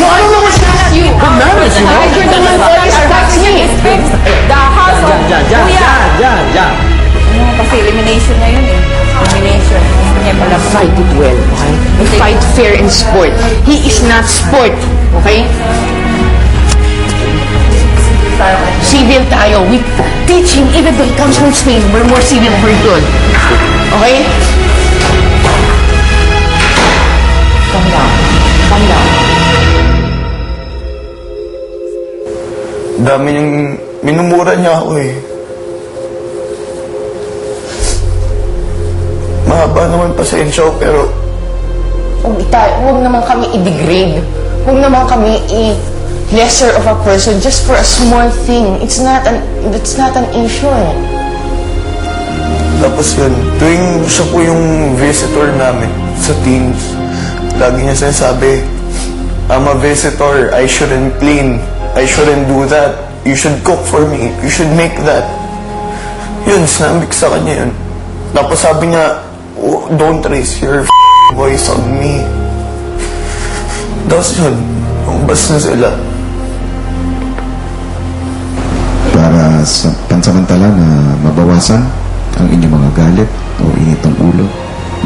No, I don't know what's wrong with you. Good manners, you know. You're the one who always attacks me. The house of Kuya. Ano, kasi elimination na yun eh. Elimination. Hindi pala. Fight it well, okay? And fight fair in sport. He is not sport, okay? Civil tayo. We teach him, even though he comes from Spain, we're more civil, we're good. Okay? Calm down. Calm down. Dami niyang minumura niya ako eh. Mahaba naman pasensya ko pero Huwag naman kami i-degrade. Huwag naman kami lesser of a person just for a small thing. It's not an issue eh. tapos yun, tuwing siya po yung visitor namin sa teams, lagi niya sinasabi, I'm a visitor, I shouldn't clean, I shouldn't do that, you should cook for me, you should make that. Yun, sinamik sa kanya yun. Tapos sabi niya, oh, don't raise your voice on me. Tapos yun, umbas na sila. Para sa pansamantala na mabawasan ang inyong mga galit o init ng ulo,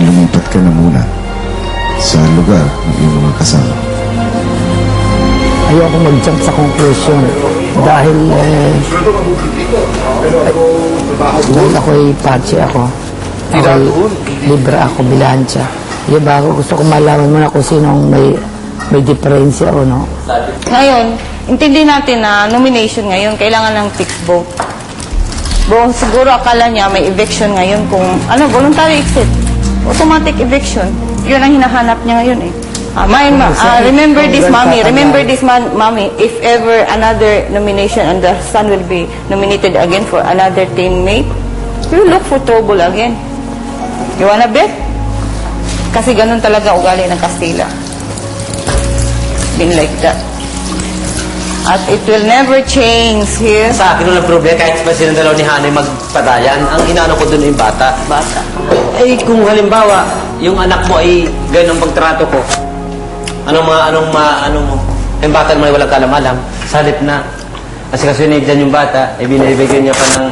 lumipat ka na muna sa lugar ng iyong mga kasama. Ayoko mag-jump sa conclusion dahil ako'y patsi ako. Ako'y libre ako, bilansya. Yung bago gusto ko malaman muna kung sinong may diferensya o no. Ngayon, intindi natin na nomination ngayon, kailangan ng fixed vote. Buong siguro akala niya may eviction ngayon kung, voluntary exit. Automatic eviction. Yun ang hinahanap niya ngayon eh. Remember this, mommy. Remember this, mommy. If ever another nomination and the son will be nominated again for another teammate, you look for trouble again. You wanna bet? Kasi ganun talaga ugali ng Kastila. Been like that. At it will never change here. Sa akin walang problema kahit pa silang dalaw ni Hanoy magpadayan. Ang inaano ko dun yung bata. Bata. Eh kung halimbawa, yung anak mo ay ganun ang pagtrato ko, ano mo, yung bata naman ay walang kalam-alam, salip na. Kasi kasunod dyan yung bata, ay binibigyan niya pa ng...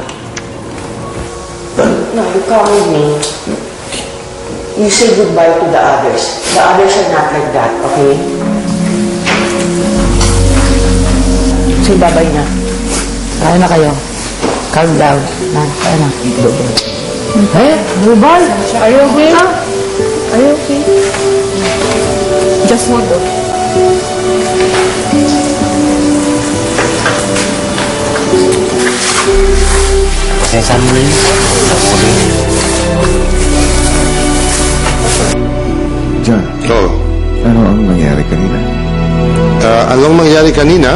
No, you come with me. You say goodbye to the others. The others are not like that, okay? Say bye-bye na. Kaya na kayo. Calm down. Kaya na. Rubal, are you okay? Are you okay? Just one. Pasensya mo rin. John, Oh. ano ang nangyari kanina? Anong mangyari kanina?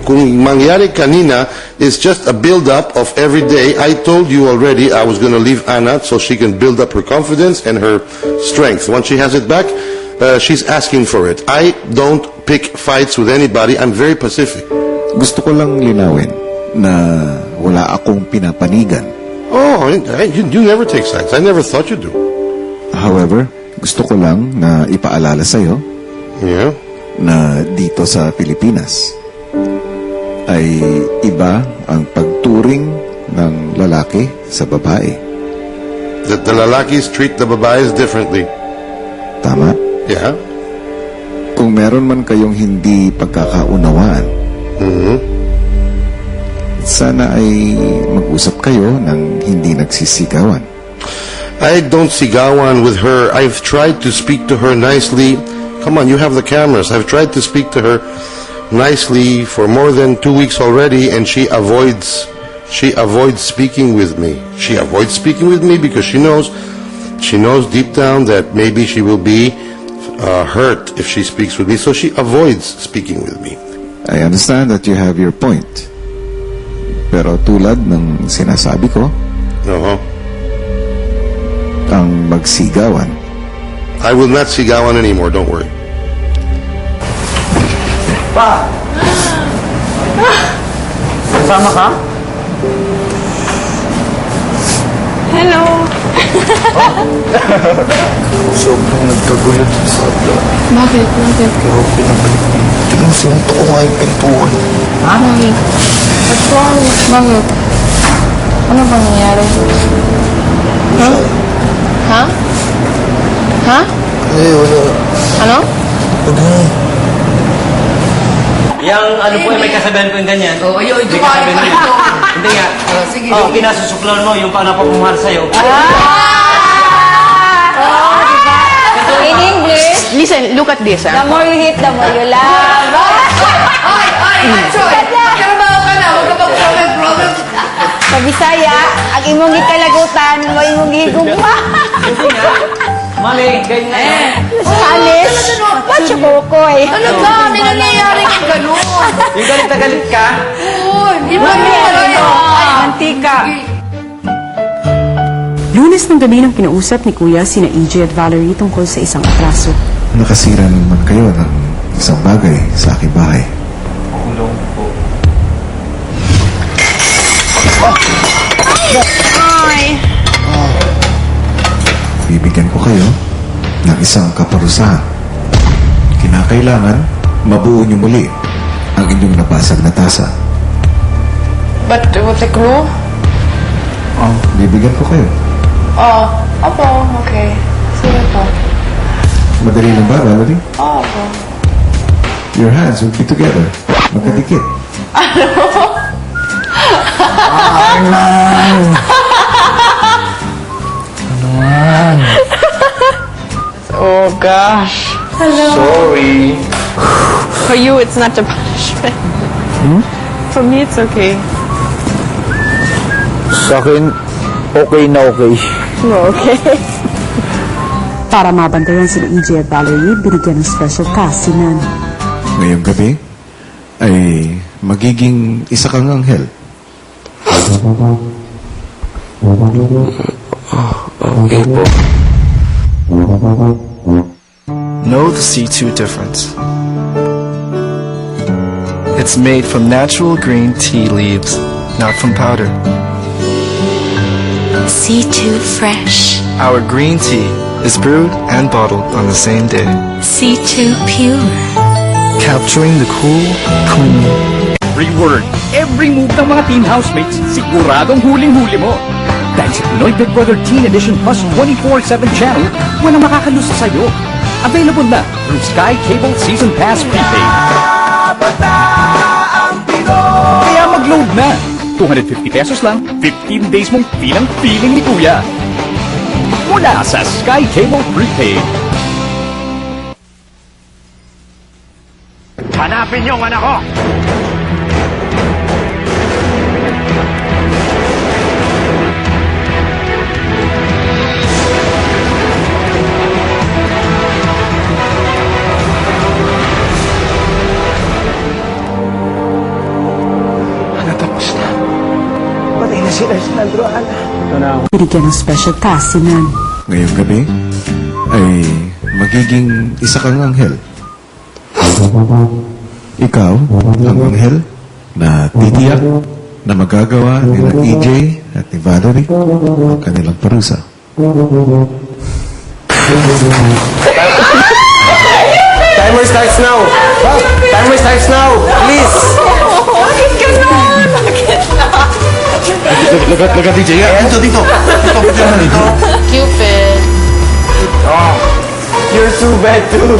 Kung mangyari kanina is just a build-up of every day. I told you already I was going to leave Anna so she can build up her confidence and her strength. Once she has it back, she's asking for it. I don't pick fights with anybody. I'm very pacific. Gusto ko lang linawin na wala akong pinapanigan. Oh, you never take sides. I never thought you do. However, gusto ko lang na ipaalala sa'yo Yeah? na dito sa Pilipinas ay iba ang pagturing ng lalaki sa babae. That the lalakis treat the babaes differently. Tama? Yeah? Kung meron man kayong hindi pagkakaunawaan, sana ay mag-usap kayo ng hindi nagsisigawan. I don't sigawan with her. I've tried to speak to her nicely. Come on, you have the cameras. I've tried to speak to her nicely for more than 2 weeks already, and she avoids speaking with me. She avoids speaking with me because she knows deep down that maybe she will be hurt if she speaks with me, so she avoids speaking with me. I understand that you have your point. Pero tulad ng sinasabi ko, ang magsigawan, I will not sigawan anymore, don't worry. Pa! Kasama ka? Hello! Sobrang nagkagulat sa abla. Bakit? Bakit? Pero pinabalik mo. Tinusunto ko nga yung pintuan. Bakit? What's wrong? Bakit? Ano bang nangyari? Ha? Ha? Ha? Wala. Ano? Huwag na. Yang ano po, may kasabihan po yung ganyan. Oo, ayun, ito May ka, kasabihan ito mo ka. yun. Hindi nga. Sige. Yung pinasusuklawan mo, yung paano pagmamahal sa'yo. In English, Listen, look at this, the more you hit, the more you love. Trabaho ka na, huwag ka mag-problem. Sa Bisaya, ang imong gikalagutan, mo imong gigugma. Hindi nga. Mali, ganyan. Spanish, machubukoy. Ano ba? Ano nangyayari kang gano'n? Yung galit na galit ka, Mantika. Lunes ng gabi nang kinausap ni Kuya sina EJ at Valerie tungkol sa isang atraso. Nakasira naman kayo ng isang bagay sa aking bahay. Kulong po. Bibigyan ko kayo ng isang kaparusahan. Kinakailangan mabuo niyo muli ang inyong nabasag na tasa. But with the clue? Bibigyan ko kayo. Opo, okay. Sige po. Madali lang ba, Valerie? Opo. Your hands will be together. Magkadikit. Oh gosh. Sorry. For you, it's not a punishment. For me, it's okay. Sa akin, okay na okay. Okay. Para mabantayan sila EJ at Valerie, binigyan ng special task si Nan. Ngayong gabi ay magiging isa kang anghel. Okay po. Know the C2 difference. It's made from natural green tea leaves, not from powder. C2 Fresh. Our green tea is brewed and bottled on the same day, C2 Pure. capturing the cool, clean, Every word, every move ng mga teen housemates, siguradong huling-huli mo. Dahil sa Pinoy Big Brother Teen Edition Plus 24/7 channel, walang makakalusa sa'yo. Available na through Sky Cable Season Pass Prepaid. Kaya mag-load na. 250 pesos lang, 15 days mong pilang-piling ni Kuya. Mula sa Sky Cable Prepaid. Hanapin niyo ang anak ko! Binigyan ng special task si Nan. Ngayong gabi ay magiging isa kang anghel. Ikaw ang anghel na titiyak na magagawa ni EJ at ni Valerie ang kanilang parusa. Timer starts now. Timer starts now. Please. Lagat DJ. Dito. Dito, dito. Cupid. You're too bad too.